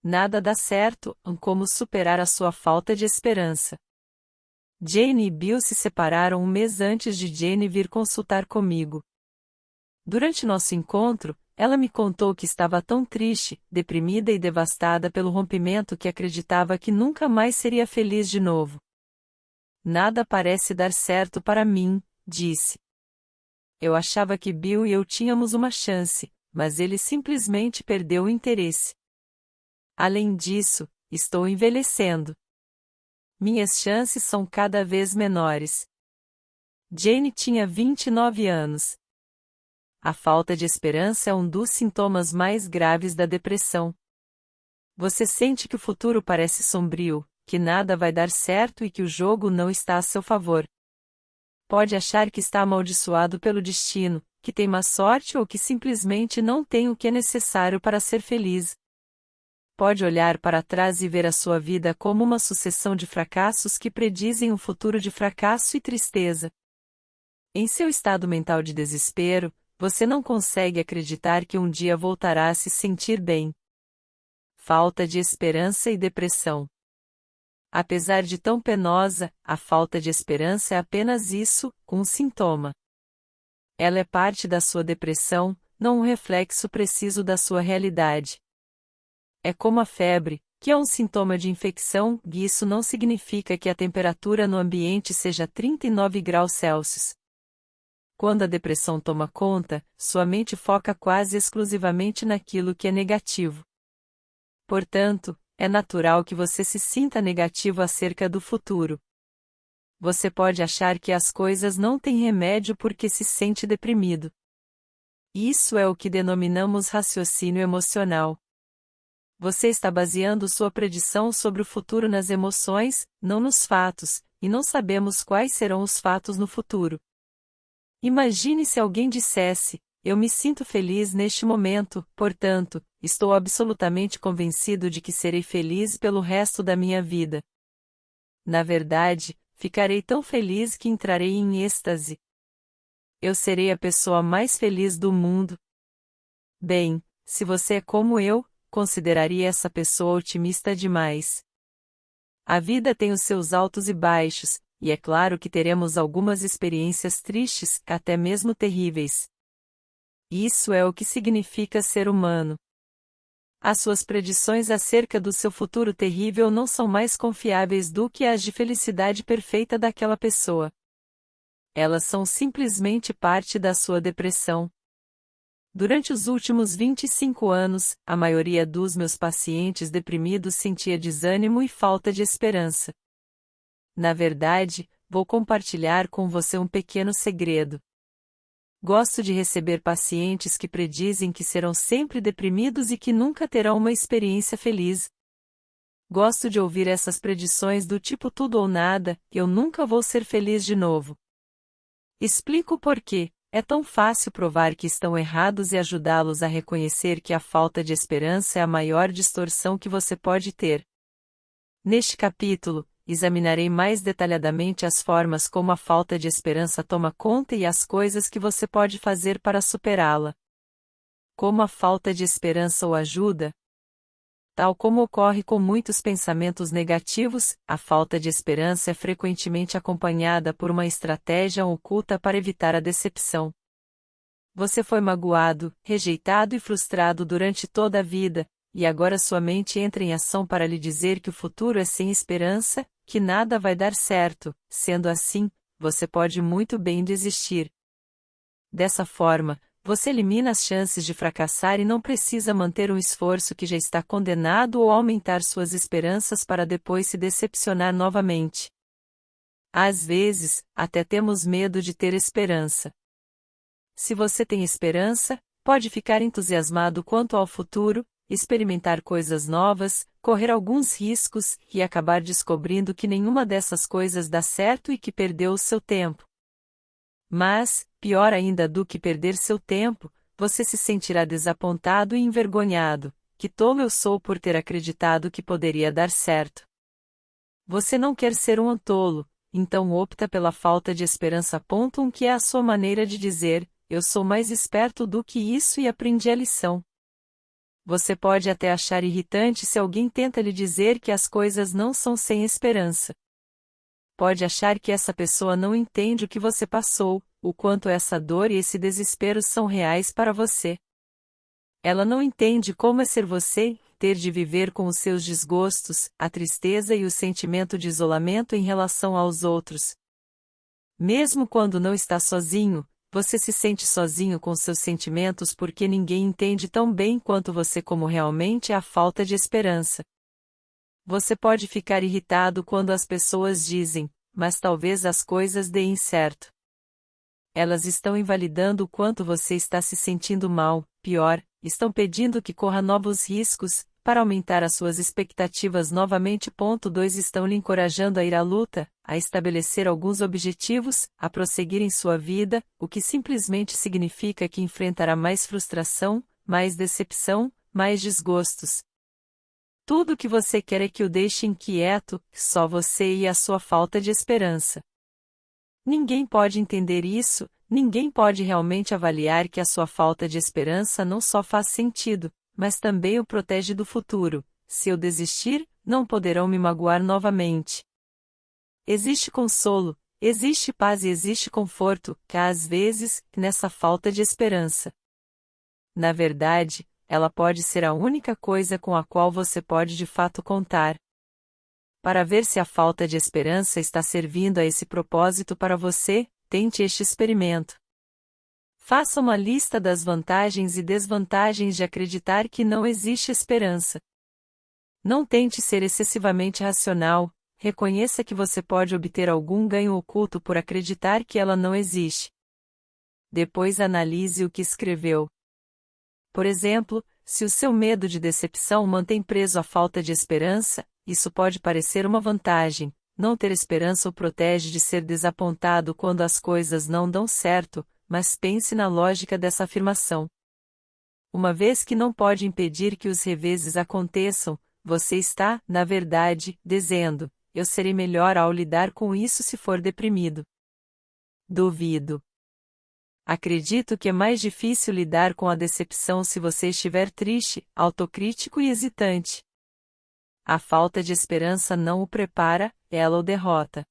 Nada dá certo, como superar a sua falta de esperança. Jane e Bill se separaram um mês antes de Jane vir consultar comigo. Durante nosso encontro, ela me contou que estava tão triste, deprimida e devastada pelo rompimento que acreditava que nunca mais seria feliz de novo. Nada parece dar certo para mim, disse. Eu achava que Bill e eu tínhamos uma chance, mas ele simplesmente perdeu o interesse. Além disso, estou envelhecendo. Minhas chances são cada vez menores. Jane tinha 29 anos. A falta de esperança é um dos sintomas mais graves da depressão. Você sente que o futuro parece sombrio, que nada vai dar certo e que o jogo não está a seu favor. Pode achar que está amaldiçoado pelo destino, que tem má sorte ou que simplesmente não tem o que é necessário para ser feliz. Pode olhar para trás e ver a sua vida como uma sucessão de fracassos que predizem um futuro de fracasso e tristeza. Em seu estado mental de desespero, você não consegue acreditar que um dia voltará a se sentir bem. Falta de esperança e depressão. Apesar de tão penosa, a falta de esperança é apenas isso, um sintoma. Ela é parte da sua depressão, não um reflexo preciso da sua realidade. É como a febre, que é um sintoma de infecção, e isso não significa que a temperatura no ambiente seja 39 graus Celsius. Quando a depressão toma conta, sua mente foca quase exclusivamente naquilo que é negativo. Portanto, é natural que você se sinta negativo acerca do futuro. Você pode achar que as coisas não têm remédio porque se sente deprimido. Isso é o que denominamos raciocínio emocional. Você está baseando sua predição sobre o futuro nas emoções, não nos fatos, e não sabemos quais serão os fatos no futuro. Imagine se alguém dissesse: eu me sinto feliz neste momento, portanto, estou absolutamente convencido de que serei feliz pelo resto da minha vida. Na verdade, ficarei tão feliz que entrarei em êxtase. Eu serei a pessoa mais feliz do mundo. Bem, se você é como eu, consideraria essa pessoa otimista demais. A vida tem os seus altos e baixos, e é claro que teremos algumas experiências tristes, até mesmo terríveis. Isso é o que significa ser humano. As suas predições acerca do seu futuro terrível não são mais confiáveis do que as de felicidade perfeita daquela pessoa. Elas são simplesmente parte da sua depressão. Durante os últimos 25 anos, a maioria dos meus pacientes deprimidos sentia desânimo e falta de esperança. Na verdade, vou compartilhar com você um pequeno segredo. Gosto de receber pacientes que predizem que serão sempre deprimidos e que nunca terão uma experiência feliz. Gosto de ouvir essas predições do tipo tudo ou nada, eu nunca vou ser feliz de novo. Explico por quê. É tão fácil provar que estão errados e ajudá-los a reconhecer que a falta de esperança é a maior distorção que você pode ter. Neste capítulo, examinarei mais detalhadamente as formas como a falta de esperança toma conta e as coisas que você pode fazer para superá-la. Como a falta de esperança o ajuda? Tal como ocorre com muitos pensamentos negativos, a falta de esperança é frequentemente acompanhada por uma estratégia oculta para evitar a decepção. Você foi magoado, rejeitado e frustrado durante toda a vida, e agora sua mente entra em ação para lhe dizer que o futuro é sem esperança, que nada vai dar certo. Sendo assim, você pode muito bem desistir. Dessa forma, você elimina as chances de fracassar e não precisa manter um esforço que já está condenado ou aumentar suas esperanças para depois se decepcionar novamente. Às vezes, até temos medo de ter esperança. Se você tem esperança, pode ficar entusiasmado quanto ao futuro, experimentar coisas novas, correr alguns riscos e acabar descobrindo que nenhuma dessas coisas dá certo e que perdeu o seu tempo. Mas, pior ainda do que perder seu tempo, você se sentirá desapontado e envergonhado. Que tolo eu sou por ter acreditado que poderia dar certo. Você não quer ser um tolo, então opta pela falta de esperança. Que é a sua maneira de dizer: eu sou mais esperto do que isso e aprendi a lição. Você pode até achar irritante se alguém tenta lhe dizer que as coisas não são sem esperança. Pode achar que essa pessoa não entende o que você passou, o quanto essa dor e esse desespero são reais para você. Ela não entende como é ser você, ter de viver com os seus desgostos, a tristeza e o sentimento de isolamento em relação aos outros. Mesmo quando não está sozinho, você se sente sozinho com seus sentimentos porque ninguém entende tão bem quanto você como realmente é a falta de esperança. Você pode ficar irritado quando as pessoas dizem, mas talvez as coisas deem certo. Elas estão invalidando o quanto você está se sentindo mal, pior, estão pedindo que corra novos riscos, para aumentar as suas expectativas novamente. 2 Estão lhe encorajando a ir à luta, a estabelecer alguns objetivos, a prosseguir em sua vida, o que simplesmente significa que enfrentará mais frustração, mais decepção, mais desgostos. Tudo o que você quer é que o deixe inquieto, só você e a sua falta de esperança. Ninguém pode entender isso, ninguém pode realmente avaliar que a sua falta de esperança não só faz sentido, mas também o protege do futuro. Se eu desistir, não poderão me magoar novamente. Existe consolo, existe paz e existe conforto, que às vezes, nessa falta de esperança. Na verdade, ela pode ser a única coisa com a qual você pode de fato contar. Para ver se a falta de esperança está servindo a esse propósito para você, tente este experimento. Faça uma lista das vantagens e desvantagens de acreditar que não existe esperança. Não tente ser excessivamente racional, reconheça que você pode obter algum ganho oculto por acreditar que ela não existe. Depois analise o que escreveu. Por exemplo, se o seu medo de decepção mantém preso a falta de esperança, isso pode parecer uma vantagem. Não ter esperança o protege de ser desapontado quando as coisas não dão certo, mas pense na lógica dessa afirmação. Uma vez que não pode impedir que os reveses aconteçam, você está, na verdade, dizendo: eu serei melhor ao lidar com isso se for deprimido. Duvido. Acredito que é mais difícil lidar com a decepção se você estiver triste, autocrítico e hesitante. A falta de esperança não o prepara, ela o derrota.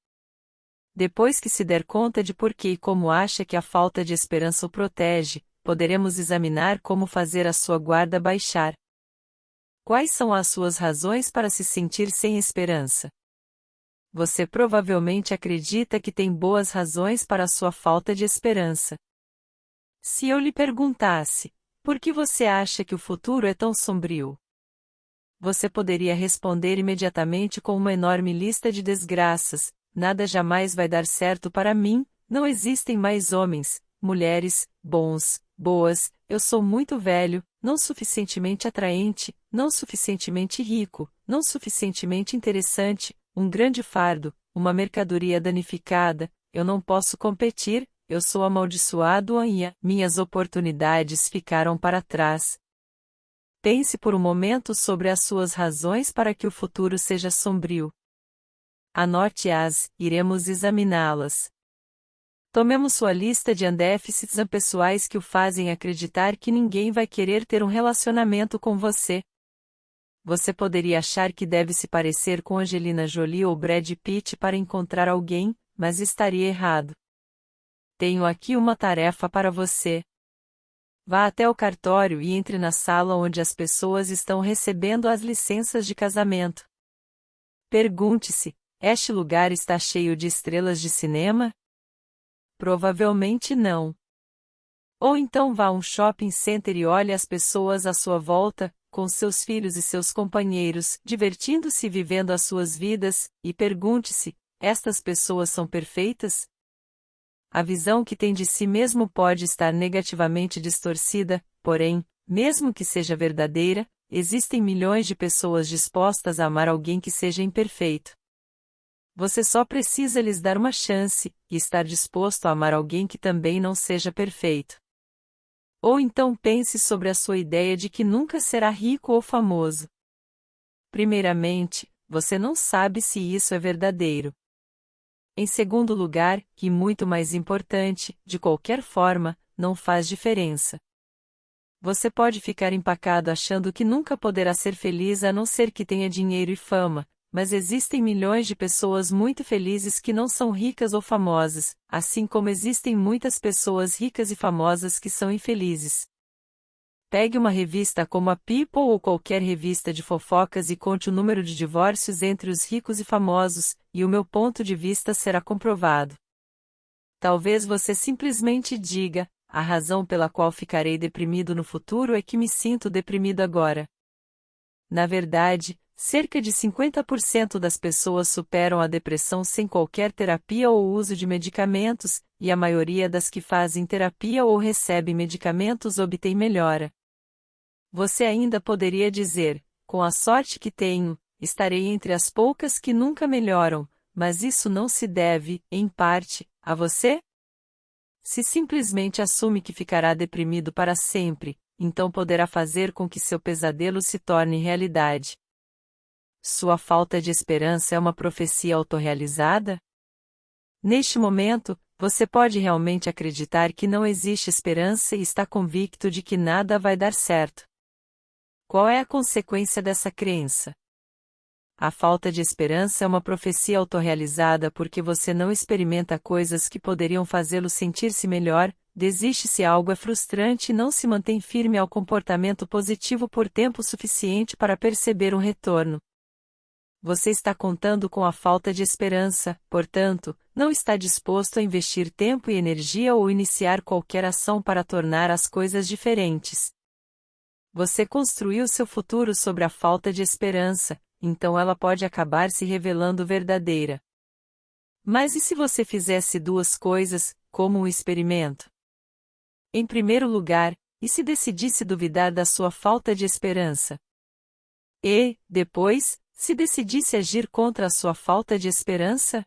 Depois que se der conta de por que e como acha que a falta de esperança o protege, poderemos examinar como fazer a sua guarda baixar. Quais são as suas razões para se sentir sem esperança? Você provavelmente acredita que tem boas razões para a sua falta de esperança. Se eu lhe perguntasse, por que você acha que o futuro é tão sombrio? Você poderia responder imediatamente com uma enorme lista de desgraças: nada jamais vai dar certo para mim, não existem mais homens, mulheres, bons, boas, eu sou muito velho, não suficientemente atraente, não suficientemente rico, não suficientemente interessante, um grande fardo, uma mercadoria danificada, eu não posso competir, eu sou amaldiçoado e minhas oportunidades ficaram para trás. Pense por um momento sobre as suas razões para que o futuro seja sombrio. Anote-as, iremos examiná-las. Tomemos sua lista de déficits pessoais que o fazem acreditar que ninguém vai querer ter um relacionamento com você. Você poderia achar que deve se parecer com Angelina Jolie ou Brad Pitt para encontrar alguém, mas estaria errado. Tenho aqui uma tarefa para você. Vá até o cartório e entre na sala onde as pessoas estão recebendo as licenças de casamento. Pergunte-se: este lugar está cheio de estrelas de cinema? Provavelmente não. Ou então vá a um shopping center e olhe as pessoas à sua volta, com seus filhos e seus companheiros, divertindo-se e vivendo as suas vidas, e pergunte-se: estas pessoas são perfeitas? A visão que tem de si mesmo pode estar negativamente distorcida, porém, mesmo que seja verdadeira, existem milhões de pessoas dispostas a amar alguém que seja imperfeito. Você só precisa lhes dar uma chance, e estar disposto a amar alguém que também não seja perfeito. Ou então pense sobre a sua ideia de que nunca será rico ou famoso. Primeiramente, você não sabe se isso é verdadeiro. Em segundo lugar, e muito mais importante, de qualquer forma, não faz diferença. Você pode ficar empacado achando que nunca poderá ser feliz a não ser que tenha dinheiro e fama, mas existem milhões de pessoas muito felizes que não são ricas ou famosas, assim como existem muitas pessoas ricas e famosas que são infelizes. Pegue uma revista como a People ou qualquer revista de fofocas e conte o número de divórcios entre os ricos e famosos, e o meu ponto de vista será comprovado. Talvez você simplesmente diga: a razão pela qual ficarei deprimido no futuro é que me sinto deprimido agora. Na verdade, cerca de 50% das pessoas superam a depressão sem qualquer terapia ou uso de medicamentos, e a maioria das que fazem terapia ou recebem medicamentos obtém melhora. Você ainda poderia dizer: com a sorte que tenho, estarei entre as poucas que nunca melhoram, mas isso não se deve, em parte, a você? Se simplesmente assume que ficará deprimido para sempre, então poderá fazer com que seu pesadelo se torne realidade. Sua falta de esperança é uma profecia autorrealizada? Neste momento, você pode realmente acreditar que não existe esperança e está convicto de que nada vai dar certo. Qual é a consequência dessa crença? A falta de esperança é uma profecia autorrealizada porque você não experimenta coisas que poderiam fazê-lo sentir-se melhor, desiste se algo é frustrante e não se mantém firme ao comportamento positivo por tempo suficiente para perceber um retorno. Você está contando com a falta de esperança, portanto, não está disposto a investir tempo e energia ou iniciar qualquer ação para tornar as coisas diferentes. Você construiu seu futuro sobre a falta de esperança, então ela pode acabar se revelando verdadeira. Mas e se você fizesse duas coisas, como um experimento? Em primeiro lugar, e se decidisse duvidar da sua falta de esperança? E, depois, se decidisse agir contra a sua falta de esperança?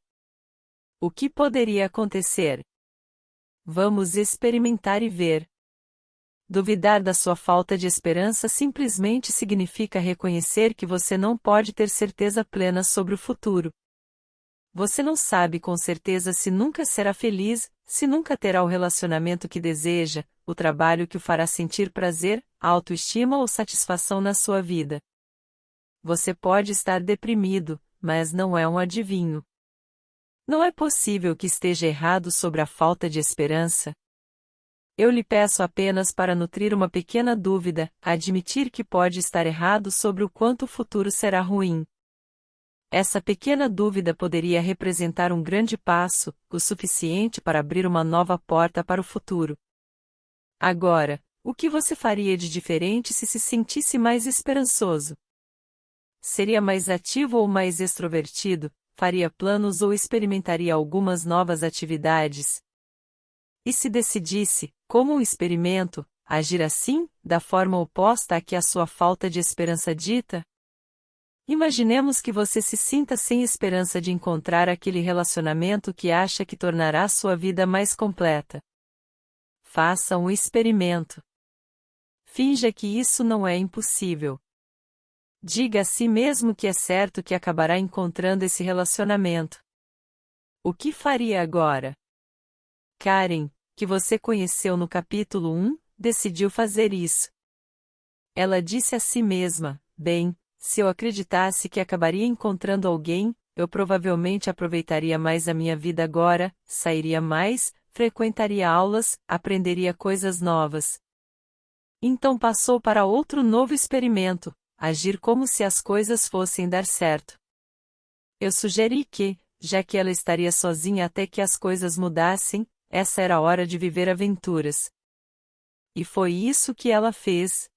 O que poderia acontecer? Vamos experimentar e ver. Duvidar da sua falta de esperança simplesmente significa reconhecer que você não pode ter certeza plena sobre o futuro. Você não sabe com certeza se nunca será feliz, se nunca terá o relacionamento que deseja, o trabalho que o fará sentir prazer, autoestima ou satisfação na sua vida. Você pode estar deprimido, mas não é um adivinho. Não é possível que esteja errado sobre a falta de esperança. Eu lhe peço apenas para nutrir uma pequena dúvida, admitir que pode estar errado sobre o quanto o futuro será ruim. Essa pequena dúvida poderia representar um grande passo, o suficiente para abrir uma nova porta para o futuro. Agora, o que você faria de diferente se se sentisse mais esperançoso? Seria mais ativo ou mais extrovertido? Faria planos ou experimentaria algumas novas atividades? E se decidisse, como um experimento, agir assim, da forma oposta à que a sua falta de esperança dita? Imaginemos que você se sinta sem esperança de encontrar aquele relacionamento que acha que tornará sua vida mais completa. Faça um experimento. Finja que isso não é impossível. Diga a si mesmo que é certo que acabará encontrando esse relacionamento. O que faria agora? Karen, que você conheceu no capítulo 1, decidiu fazer isso. Ela disse a si mesma: bem, se eu acreditasse que acabaria encontrando alguém, eu provavelmente aproveitaria mais a minha vida agora, sairia mais, frequentaria aulas, aprenderia coisas novas. Então passou para outro novo experimento, agir como se as coisas fossem dar certo. Eu sugeri que, já que ela estaria sozinha até que as coisas mudassem, essa era a hora de viver aventuras. E foi isso que ela fez.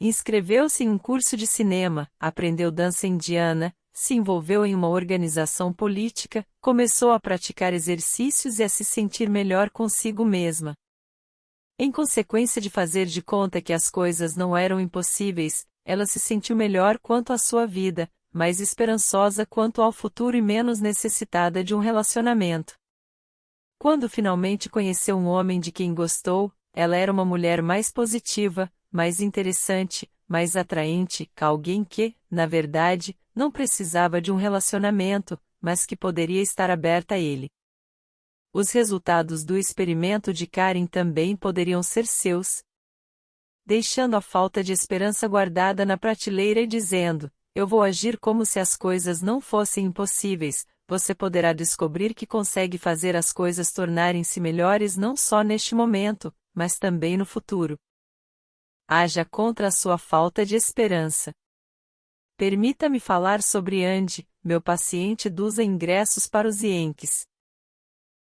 Inscreveu-se em um curso de cinema, aprendeu dança indiana, se envolveu em uma organização política, começou a praticar exercícios e a se sentir melhor consigo mesma. Em consequência de fazer de conta que as coisas não eram impossíveis, ela se sentiu melhor quanto à sua vida, mais esperançosa quanto ao futuro e menos necessitada de um relacionamento. Quando finalmente conheceu um homem de quem gostou, ela era uma mulher mais positiva, mais interessante, mais atraente, alguém que, na verdade, não precisava de um relacionamento, mas que poderia estar aberta a ele. Os resultados do experimento de Karen também poderiam ser seus. deixando a falta de esperança guardada na prateleira e dizendo: eu vou agir como se as coisas não fossem impossíveis. Você poderá descobrir que consegue fazer as coisas tornarem-se melhores não só neste momento, mas também no futuro. Haja contra a sua falta de esperança. Permita-me falar sobre Andy, meu paciente dos ingressos para os Yankees.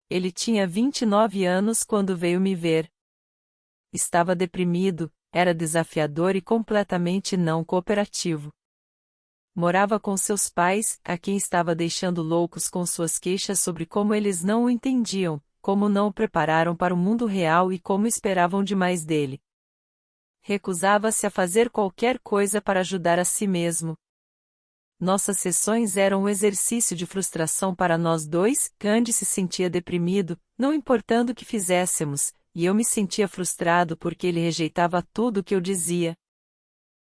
Ele tinha 29 anos quando veio me ver. Estava deprimido, era desafiador e completamente não cooperativo. Morava com seus pais, a quem estava deixando loucos com suas queixas sobre como eles não o entendiam, como não o prepararam para o mundo real e como esperavam demais dele. Recusava-se a fazer qualquer coisa para ajudar a si mesmo. Nossas sessões eram um exercício de frustração para nós dois. Andy se sentia deprimido, não importando o que fizéssemos, e eu me sentia frustrado porque ele rejeitava tudo o que eu dizia.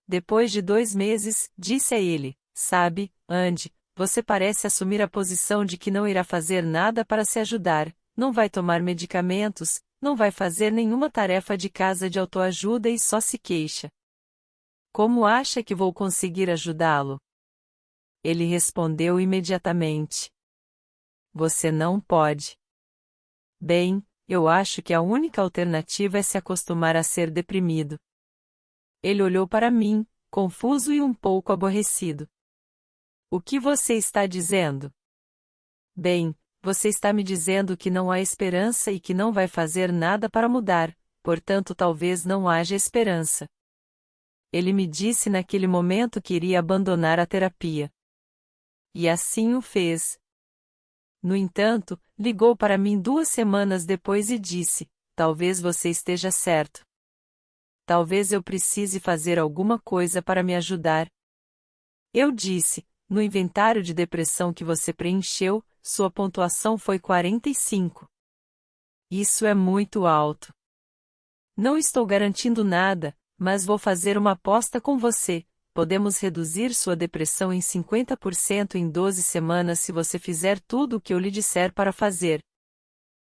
Depois de 2 meses, disse a ele: sabe, Andy, você parece assumir a posição de que não irá fazer nada para se ajudar, não vai tomar medicamentos, não vai fazer nenhuma tarefa de casa de autoajuda e só se queixa. Como acha que vou conseguir ajudá-lo? Ele respondeu imediatamente: você não pode. Bem, eu acho que a única alternativa é se acostumar a ser deprimido. Ele olhou para mim, confuso e um pouco aborrecido. O que você está dizendo? Bem, você está me dizendo que não há esperança e que não vai fazer nada para mudar, portanto talvez não haja esperança. Ele me disse naquele momento que iria abandonar a terapia. E assim o fez. No entanto, ligou para mim 2 semanas depois e disse: talvez você esteja certo. Talvez eu precise fazer alguma coisa para me ajudar. Eu disse: no inventário de depressão que você preencheu, sua pontuação foi 45. Isso é muito alto. Não estou garantindo nada, mas vou fazer uma aposta com você. Podemos reduzir sua depressão em 50% em 12 semanas se você fizer tudo o que eu lhe disser para fazer.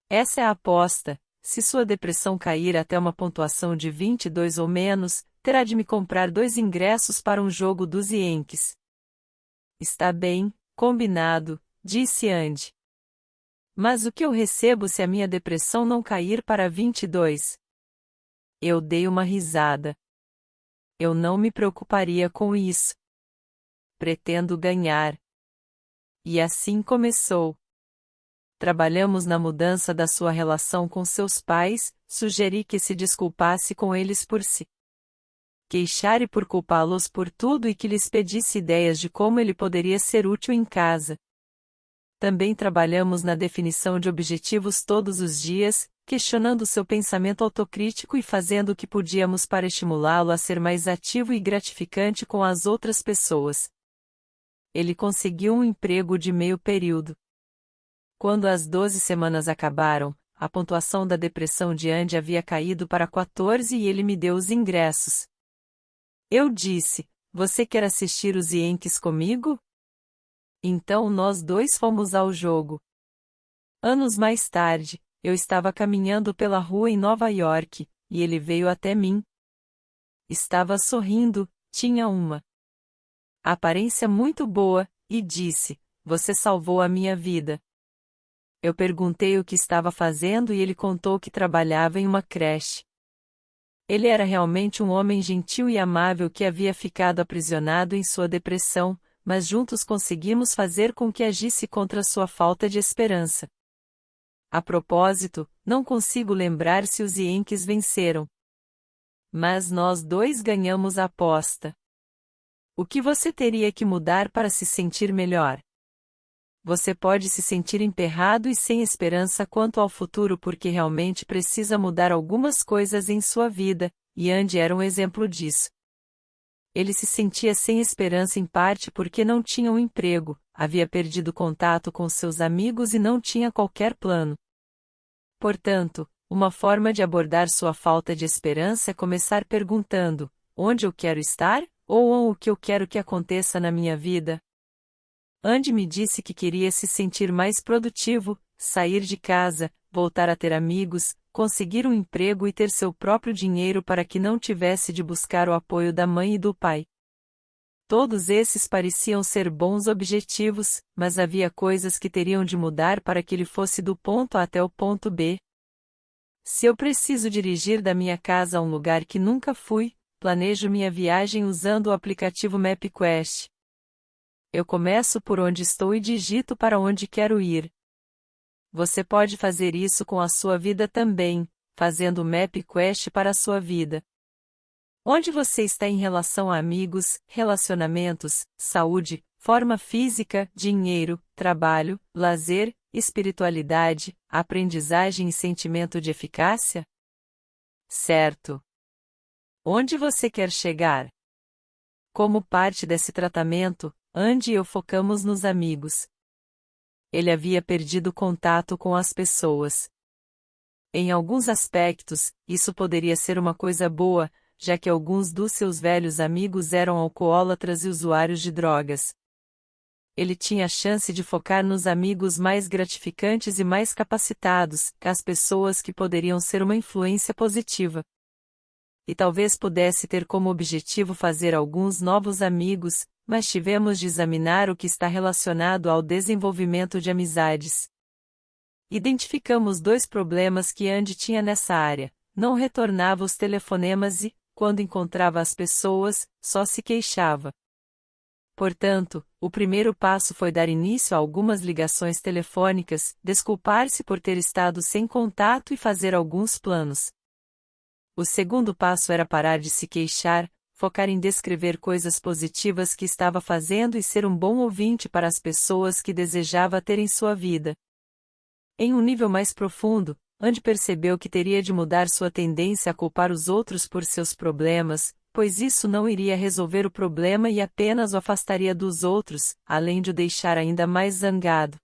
Essa é a aposta. Se sua depressão cair até uma pontuação de 22 ou menos, terá de me comprar 2 ingressos para um jogo dos Yankees. Está bem, combinado, disse Andy. Mas o que eu recebo se a minha depressão não cair para 22? Eu dei uma risada. Eu não me preocuparia com isso. Pretendo ganhar. E assim começou. Trabalhamos na mudança da sua relação com seus pais, sugeri que se desculpasse com eles por se queixar e por culpá-los por tudo e que lhes pedisse ideias de como ele poderia ser útil em casa. Também trabalhamos na definição de objetivos todos os dias, questionando seu pensamento autocrítico e fazendo o que podíamos para estimulá-lo a ser mais ativo e gratificante com as outras pessoas. Ele conseguiu um emprego de meio período. Quando as 12 semanas acabaram, a pontuação da depressão de Andy havia caído para 14 e ele me deu os ingressos. Eu disse: você quer assistir os Yankees comigo? Então nós 2 fomos ao jogo. Anos mais tarde, eu estava caminhando pela rua em Nova York, e ele veio até mim. Estava sorrindo, tinha uma aparência muito boa, e disse: você salvou a minha vida. Eu perguntei o que estava fazendo e ele contou que trabalhava em uma creche. Ele era realmente um homem gentil e amável que havia ficado aprisionado em sua depressão, mas juntos conseguimos fazer com que agisse contra sua falta de esperança. A propósito, não consigo lembrar se os Yankees venceram. Mas nós 2 ganhamos a aposta. O que você teria que mudar para se sentir melhor? Você pode se sentir emperrado e sem esperança quanto ao futuro porque realmente precisa mudar algumas coisas em sua vida, e Andy era um exemplo disso. Ele se sentia sem esperança em parte porque não tinha um emprego, havia perdido contato com seus amigos e não tinha qualquer plano. Portanto, uma forma de abordar sua falta de esperança é começar perguntando: onde eu quero estar? Ou o que eu quero que aconteça na minha vida? Andy me disse que queria se sentir mais produtivo, sair de casa, voltar a ter amigos, conseguir um emprego e ter seu próprio dinheiro para que não tivesse de buscar o apoio da mãe e do pai. Todos esses pareciam ser bons objetivos, mas havia coisas que teriam de mudar para que ele fosse do ponto A até o ponto B. Se eu preciso dirigir da minha casa a um lugar que nunca fui, planejo minha viagem usando o aplicativo MapQuest. Eu começo por onde estou e digito para onde quero ir. Você pode fazer isso com a sua vida também, fazendo o MapQuest para a sua vida. Onde você está em relação a amigos, relacionamentos, saúde, forma física, dinheiro, trabalho, lazer, espiritualidade, aprendizagem e sentimento de eficácia? Certo. Onde você quer chegar? Como parte desse tratamento, Andy e eu focamos nos amigos. Ele havia perdido contato com as pessoas. Em alguns aspectos, isso poderia ser uma coisa boa, já que alguns dos seus velhos amigos eram alcoólatras e usuários de drogas. Ele tinha a chance de focar nos amigos mais gratificantes e mais capacitados, as pessoas que poderiam ser uma influência positiva. E talvez pudesse ter como objetivo fazer alguns novos amigos, mas tivemos de examinar o que está relacionado ao desenvolvimento de amizades. Identificamos 2 problemas que Andy tinha nessa área: não retornava os telefonemas e, quando encontrava as pessoas, só se queixava. Portanto, o primeiro passo foi dar início a algumas ligações telefônicas, desculpar-se por ter estado sem contato e fazer alguns planos. O segundo passo era parar de se queixar, focar em descrever coisas positivas que estava fazendo e ser um bom ouvinte para as pessoas que desejava ter em sua vida. Em um nível mais profundo, Andy percebeu que teria de mudar sua tendência a culpar os outros por seus problemas, pois isso não iria resolver o problema e apenas o afastaria dos outros, além de o deixar ainda mais zangado.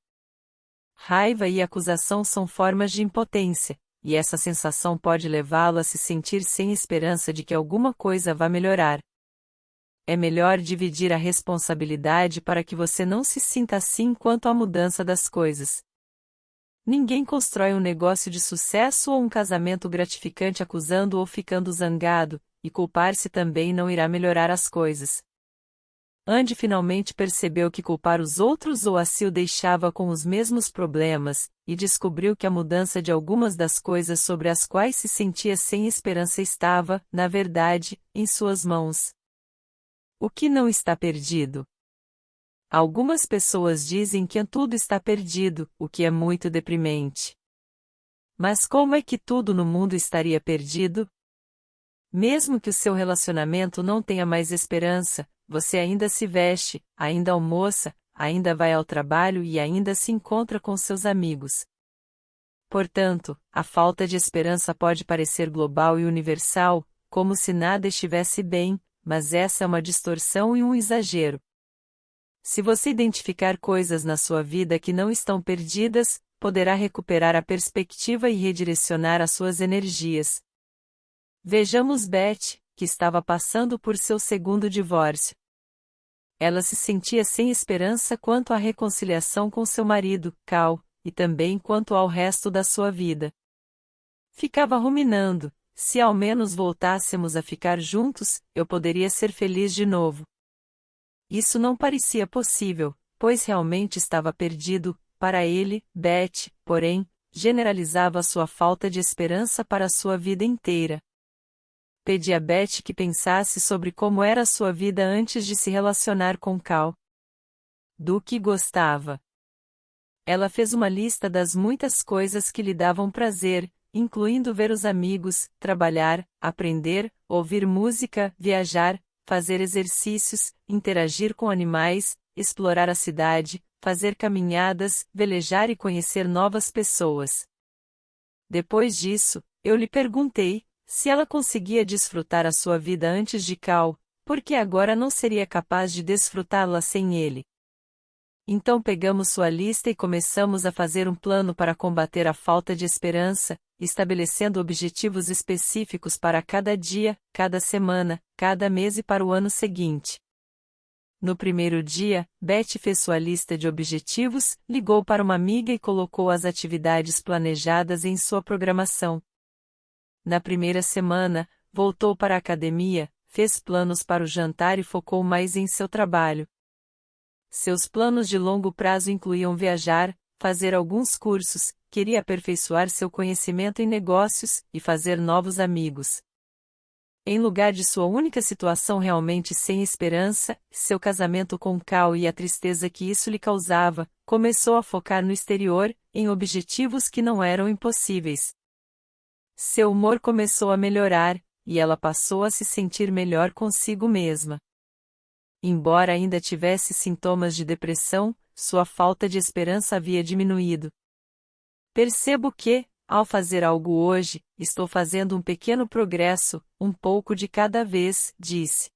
Raiva e acusação são formas de impotência, e essa sensação pode levá-lo a se sentir sem esperança de que alguma coisa vá melhorar. É melhor dividir a responsabilidade para que você não se sinta assim quanto à mudança das coisas. Ninguém constrói um negócio de sucesso ou um casamento gratificante acusando ou ficando zangado, e culpar-se também não irá melhorar as coisas. Andy finalmente percebeu que culpar os outros ou a si o deixava com os mesmos problemas, e descobriu que a mudança de algumas das coisas sobre as quais se sentia sem esperança estava, na verdade, em suas mãos. O que não está perdido? Algumas pessoas dizem que tudo está perdido, o que é muito deprimente. Mas como é que tudo no mundo estaria perdido? Mesmo que o seu relacionamento não tenha mais esperança, você ainda se veste, ainda almoça, ainda vai ao trabalho e ainda se encontra com seus amigos. Portanto, a falta de esperança pode parecer global e universal, como se nada estivesse bem, mas essa é uma distorção e um exagero. Se você identificar coisas na sua vida que não estão perdidas, poderá recuperar a perspectiva e redirecionar as suas energias. Vejamos Beth, que estava passando por seu segundo divórcio. Ela se sentia sem esperança quanto à reconciliação com seu marido, Cal, e também quanto ao resto da sua vida. Ficava ruminando: se ao menos voltássemos a ficar juntos, eu poderia ser feliz de novo. Isso não parecia possível, pois realmente estava perdido. Para ele, Beth, porém, generalizava sua falta de esperança para a sua vida inteira. Pedi a Beth que pensasse sobre como era a sua vida antes de se relacionar com Cal. Do que gostava. Ela fez uma lista das muitas coisas que lhe davam prazer, incluindo ver os amigos, trabalhar, aprender, ouvir música, viajar, fazer exercícios, interagir com animais, explorar a cidade, fazer caminhadas, velejar e conhecer novas pessoas. Depois disso, eu lhe perguntei se ela conseguia desfrutar a sua vida antes de Cal, porque agora não seria capaz de desfrutá-la sem ele. Então pegamos sua lista e começamos a fazer um plano para combater a falta de esperança, estabelecendo objetivos específicos para cada dia, cada semana, cada mês e para o ano seguinte. No primeiro dia, Betty fez sua lista de objetivos, ligou para uma amiga e colocou as atividades planejadas em sua programação. Na primeira semana, voltou para a academia, fez planos para o jantar e focou mais em seu trabalho. Seus planos de longo prazo incluíam viajar, fazer alguns cursos, queria aperfeiçoar seu conhecimento em negócios e fazer novos amigos. Em lugar de sua única situação realmente sem esperança, seu casamento com Cal e a tristeza que isso lhe causava, começou a focar no exterior, em objetivos que não eram impossíveis. Seu humor começou a melhorar, e ela passou a se sentir melhor consigo mesma. Embora ainda tivesse sintomas de depressão, sua falta de esperança havia diminuído. Percebo que, ao fazer algo hoje, estou fazendo um pequeno progresso, um pouco de cada vez, disse.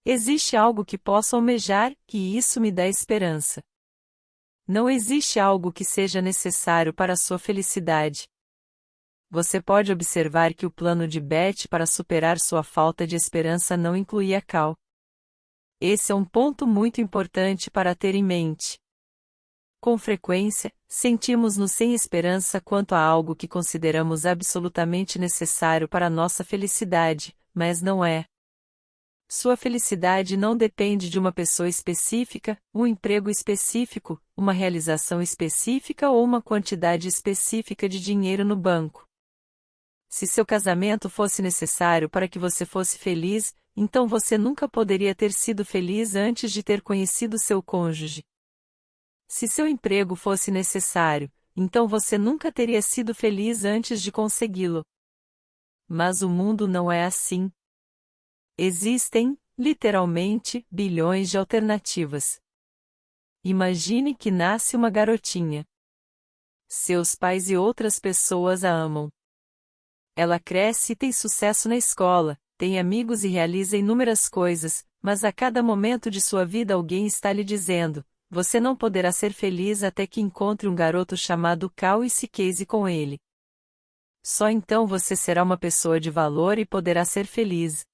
Existe algo que posso almejar, e isso me dá esperança. Não existe algo que seja necessário para a sua felicidade. Você pode observar que o plano de Betty para superar sua falta de esperança não incluía Cal. Esse é um ponto muito importante para ter em mente. Com frequência, sentimos-nos sem esperança quanto a algo que consideramos absolutamente necessário para nossa felicidade, mas não é. Sua felicidade não depende de uma pessoa específica, um emprego específico, uma realização específica ou uma quantidade específica de dinheiro no banco. Se seu casamento fosse necessário para que você fosse feliz, então você nunca poderia ter sido feliz antes de ter conhecido seu cônjuge. Se seu emprego fosse necessário, então você nunca teria sido feliz antes de consegui-lo. Mas o mundo não é assim. Existem, literalmente, bilhões de alternativas. Imagine que nasce uma garotinha. Seus pais e outras pessoas a amam. Ela cresce e tem sucesso na escola, tem amigos e realiza inúmeras coisas, mas a cada momento de sua vida alguém está lhe dizendo: você não poderá ser feliz até que encontre um garoto chamado Cal e se case com ele. Só então você será uma pessoa de valor e poderá ser feliz.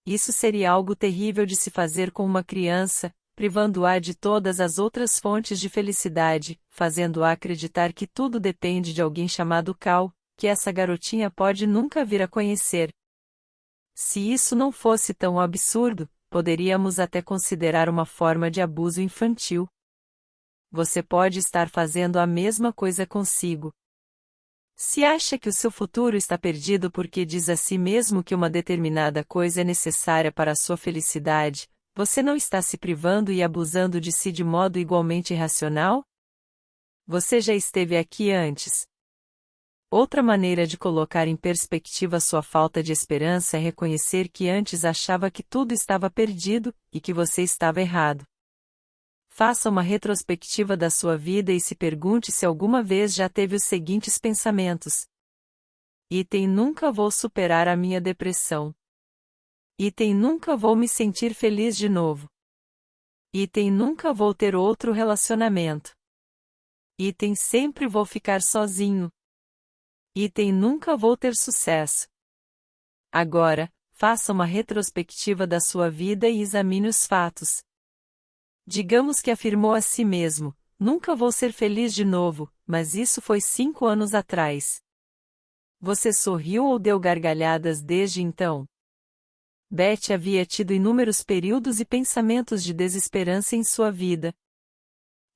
Isso seria algo terrível de se fazer com uma criança, privando-a de todas as outras fontes de felicidade, fazendo-a acreditar que tudo depende de alguém chamado Cal, que essa garotinha pode nunca vir a conhecer. Se isso não fosse tão absurdo, poderíamos até considerar uma forma de abuso infantil. Você pode estar fazendo a mesma coisa consigo. Se acha que o seu futuro está perdido porque diz a si mesmo que uma determinada coisa é necessária para a sua felicidade, você não está se privando e abusando de si de modo igualmente irracional? Você já esteve aqui antes. Outra maneira de colocar em perspectiva sua falta de esperança é reconhecer que antes achava que tudo estava perdido, e que você estava errado. Faça uma retrospectiva da sua vida e se pergunte se alguma vez já teve os seguintes pensamentos. Item: nunca vou superar a minha depressão. Item: nunca vou me sentir feliz de novo. Item: nunca vou ter outro relacionamento. Item: sempre vou ficar sozinho. Item: nunca vou ter sucesso. Agora, faça uma retrospectiva da sua vida e examine os fatos. Digamos que afirmou a si mesmo: nunca vou ser feliz de novo, mas isso foi 5 anos atrás. Você sorriu ou deu gargalhadas desde então? Betty havia tido inúmeros períodos e pensamentos de desesperança em sua vida.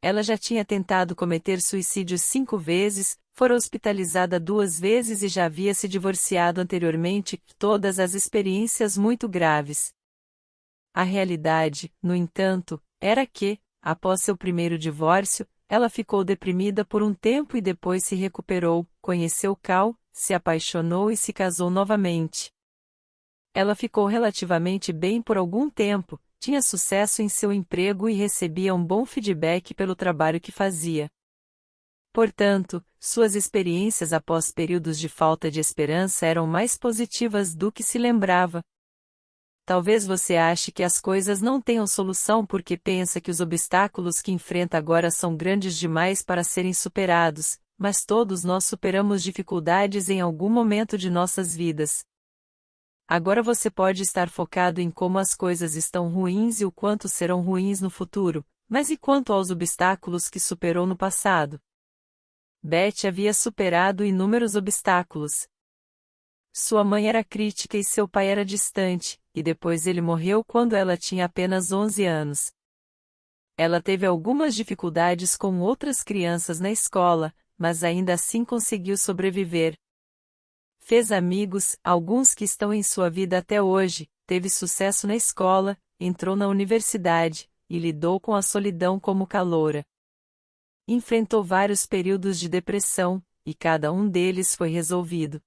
Ela já tinha tentado cometer suicídio 5 vezes, fora hospitalizada 2 vezes e já havia se divorciado anteriormente, todas as experiências muito graves. A realidade, no entanto, era que, após seu primeiro divórcio, ela ficou deprimida por um tempo e depois se recuperou, conheceu Cal, se apaixonou e se casou novamente. Ela ficou relativamente bem por algum tempo, tinha sucesso em seu emprego e recebia um bom feedback pelo trabalho que fazia. Portanto, suas experiências após períodos de falta de esperança eram mais positivas do que se lembrava. Talvez você ache que as coisas não tenham solução porque pensa que os obstáculos que enfrenta agora são grandes demais para serem superados, mas todos nós superamos dificuldades em algum momento de nossas vidas. Agora você pode estar focado em como as coisas estão ruins e o quanto serão ruins no futuro, mas e quanto aos obstáculos que superou no passado? Beth havia superado inúmeros obstáculos. Sua mãe era crítica e seu pai era distante, e depois ele morreu quando ela tinha apenas 11 anos. Ela teve algumas dificuldades com outras crianças na escola, mas ainda assim conseguiu sobreviver. Fez amigos, alguns que estão em sua vida até hoje, teve sucesso na escola, entrou na universidade, e lidou com a solidão como caloura. Enfrentou vários períodos de depressão, e cada um deles foi resolvido.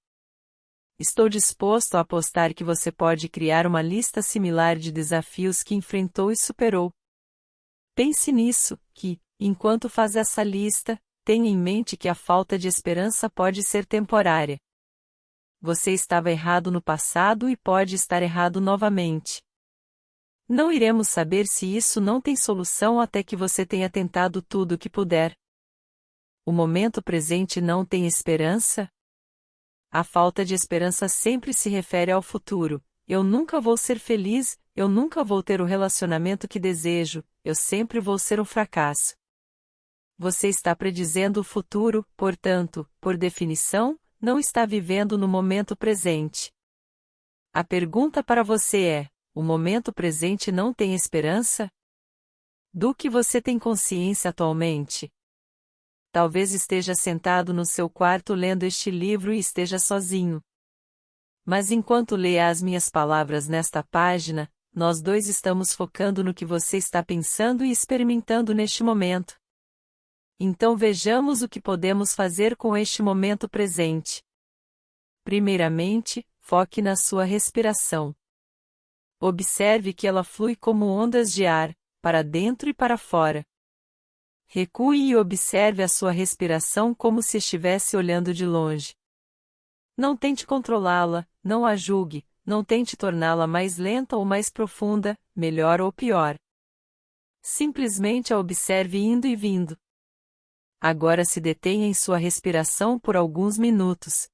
Estou disposto a apostar que você pode criar uma lista similar de desafios que enfrentou e superou. Pense nisso, enquanto faz essa lista, tenha em mente que a falta de esperança pode ser temporária. Você estava errado no passado e pode estar errado novamente. Não iremos saber se isso não tem solução até que você tenha tentado tudo o que puder. O momento presente não tem esperança? A falta de esperança sempre se refere ao futuro. Eu nunca vou ser feliz, eu nunca vou ter o relacionamento que desejo, eu sempre vou ser um fracasso. Você está predizendo o futuro, portanto, por definição, não está vivendo no momento presente. A pergunta para você é: o momento presente não tem esperança? Do que você tem consciência atualmente? Talvez esteja sentado no seu quarto lendo este livro e esteja sozinho. Mas enquanto lê as minhas palavras nesta página, nós dois estamos focando no que você está pensando e experimentando neste momento. Então vejamos o que podemos fazer com este momento presente. Primeiramente, foque na sua respiração. Observe que ela flui como ondas de ar, para dentro e para fora. Recue e observe a sua respiração como se estivesse olhando de longe. Não tente controlá-la, não a julgue, não tente torná-la mais lenta ou mais profunda, melhor ou pior. Simplesmente a observe indo e vindo. Agora se detenha em sua respiração por alguns minutos.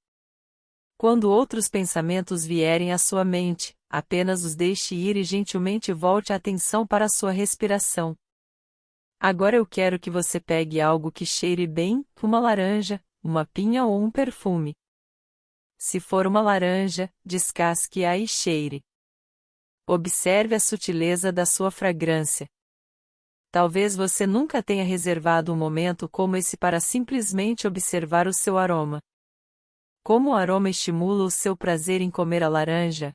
Quando outros pensamentos vierem à sua mente, apenas os deixe ir e gentilmente volte a atenção para a sua respiração. Agora eu quero que você pegue algo que cheire bem, uma laranja, uma pinha ou um perfume. Se for uma laranja, descasque-a e cheire. Observe a sutileza da sua fragrância. Talvez você nunca tenha reservado um momento como esse para simplesmente observar o seu aroma. Como o aroma estimula o seu prazer em comer a laranja?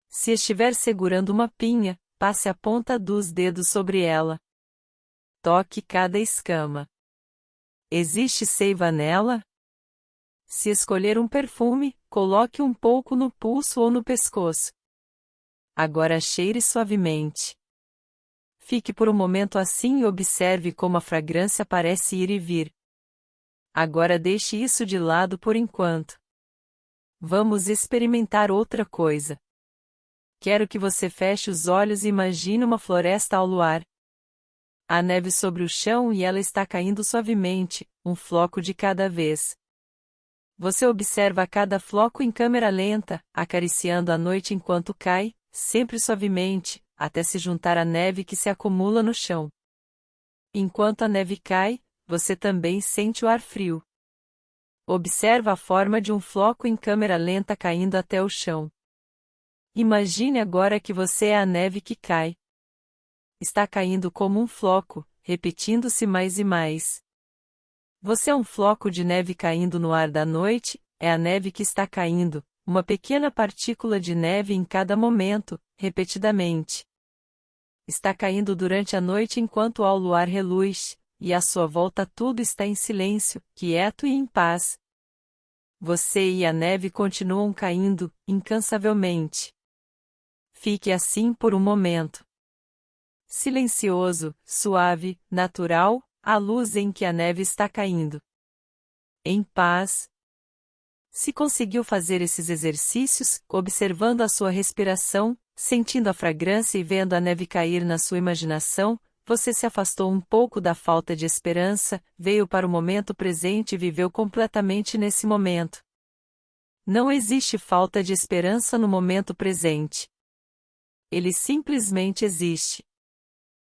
Se estiver segurando uma pinha, passe a ponta dos dedos sobre ela. Toque cada escama. Existe seiva nela? Se escolher um perfume, coloque um pouco no pulso ou no pescoço. Agora cheire suavemente. Fique por um momento assim e observe como a fragrância parece ir e vir. Agora deixe isso de lado por enquanto. Vamos experimentar outra coisa. Quero que você feche os olhos e imagine uma floresta ao luar. Há neve sobre o chão e ela está caindo suavemente, um floco de cada vez. Você observa cada floco em câmera lenta, acariciando a noite enquanto cai, sempre suavemente, até se juntar à neve que se acumula no chão. Enquanto a neve cai, você também sente o ar frio. Observa a forma de um floco em câmera lenta caindo até o chão. Imagine agora que você é a neve que cai. Está caindo como um floco, repetindo-se mais e mais. Você é um floco de neve caindo no ar da noite, é a neve que está caindo, uma pequena partícula de neve em cada momento, repetidamente. Está caindo durante a noite enquanto ao luar reluz, e à sua volta tudo está em silêncio, quieto e em paz. Você e a neve continuam caindo, incansavelmente. Fique assim por um momento. Silencioso, suave, natural, a luz em que a neve está caindo. Em paz. Se conseguiu fazer esses exercícios, observando a sua respiração, sentindo a fragrância e vendo a neve cair na sua imaginação, você se afastou um pouco da falta de esperança, veio para o momento presente e viveu completamente nesse momento. Não existe falta de esperança no momento presente. Ele simplesmente existe.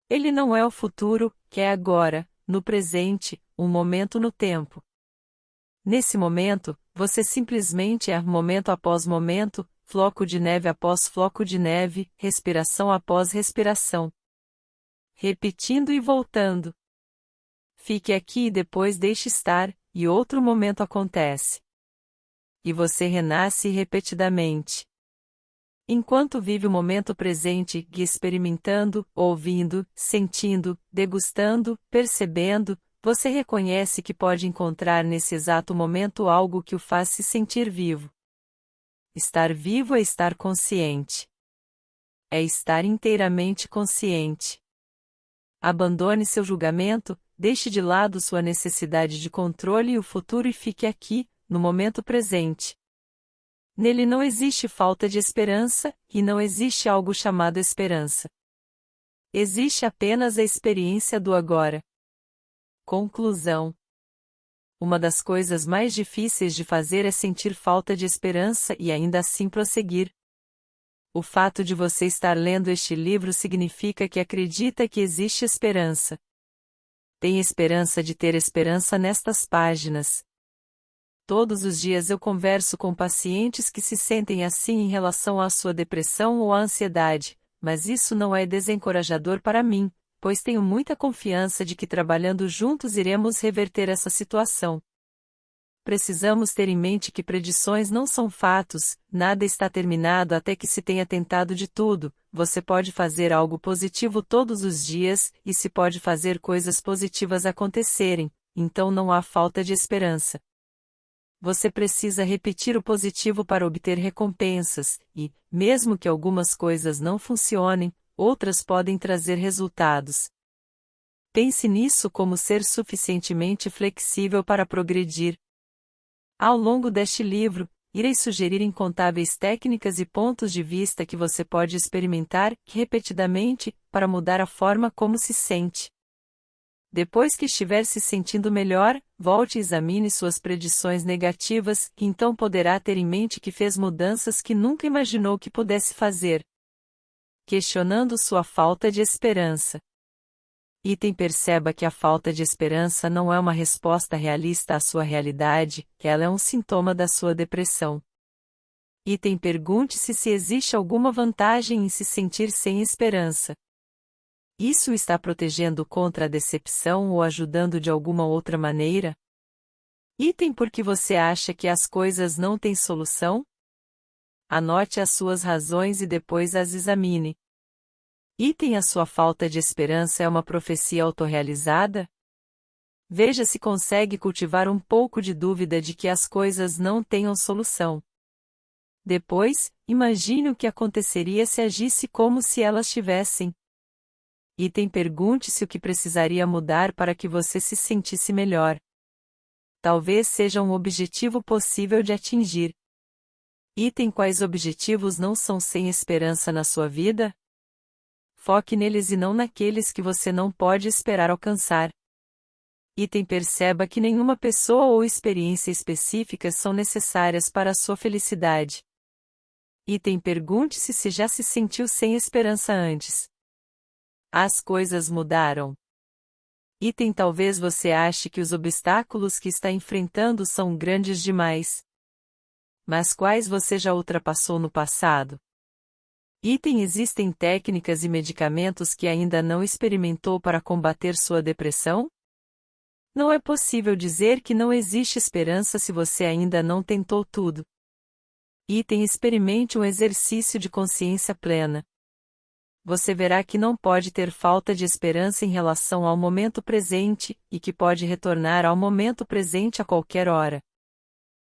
Ele não é o futuro, que é agora, no presente, um momento no tempo. Nesse momento, você simplesmente é momento após momento, floco de neve após floco de neve, respiração após respiração. Repetindo e voltando. Fique aqui e depois deixe estar, e outro momento acontece. E você renasce repetidamente. Enquanto vive o momento presente, experimentando, ouvindo, sentindo, degustando, percebendo, você reconhece que pode encontrar nesse exato momento algo que o faz se sentir vivo. Estar vivo é estar consciente. É estar inteiramente consciente. Abandone seu julgamento, deixe de lado sua necessidade de controle e o futuro e fique aqui, no momento presente. Nele não existe falta de esperança, e não existe algo chamado esperança. Existe apenas a experiência do agora. Conclusão. Uma das coisas mais difíceis de fazer é sentir falta de esperança e ainda assim prosseguir. O fato de você estar lendo este livro significa que acredita que existe esperança. Tem esperança de ter esperança nestas páginas. Todos os dias eu converso com pacientes que se sentem assim em relação à sua depressão ou à ansiedade, mas isso não é desencorajador para mim, pois tenho muita confiança de que trabalhando juntos iremos reverter essa situação. Precisamos ter em mente que predições não são fatos, nada está terminado até que se tenha tentado de tudo, você pode fazer algo positivo todos os dias, e se pode fazer coisas positivas acontecerem, então não há falta de esperança. Você precisa repetir o positivo para obter recompensas, e, mesmo que algumas coisas não funcionem, outras podem trazer resultados. Pense nisso como ser suficientemente flexível para progredir. Ao longo deste livro, irei sugerir incontáveis técnicas e pontos de vista que você pode experimentar repetidamente para mudar a forma como se sente. Depois que estiver se sentindo melhor, volte e examine suas predições negativas, e então poderá ter em mente que fez mudanças que nunca imaginou que pudesse fazer. Questionando sua falta de esperança. Item: perceba que a falta de esperança não é uma resposta realista à sua realidade, ela é um sintoma da sua depressão. Item: pergunte-se se existe alguma vantagem em se sentir sem esperança. Isso o está protegendo contra a decepção ou ajudando de alguma outra maneira? Item: por que você acha que as coisas não têm solução? Anote as suas razões e depois as examine. Item: a sua falta de esperança é uma profecia autorrealizada? Veja se consegue cultivar um pouco de dúvida de que as coisas não tenham solução. Depois, imagine o que aconteceria se agisse como se elas tivessem. Item: pergunte-se o que precisaria mudar para que você se sentisse melhor. Talvez seja um objetivo possível de atingir. Item: quais objetivos não são sem esperança na sua vida? Foque neles e não naqueles que você não pode esperar alcançar. Item: perceba que nenhuma pessoa ou experiência específica são necessárias para a sua felicidade. Item: pergunte-se se já se sentiu sem esperança antes. As coisas mudaram. Item: talvez você ache que os obstáculos que está enfrentando são grandes demais. Mas quais você já ultrapassou no passado? Item: existem técnicas e medicamentos que ainda não experimentou para combater sua depressão? Não é possível dizer que não existe esperança se você ainda não tentou tudo. Item: experimente um exercício de consciência plena. Você verá que não pode ter falta de esperança em relação ao momento presente, e que pode retornar ao momento presente a qualquer hora.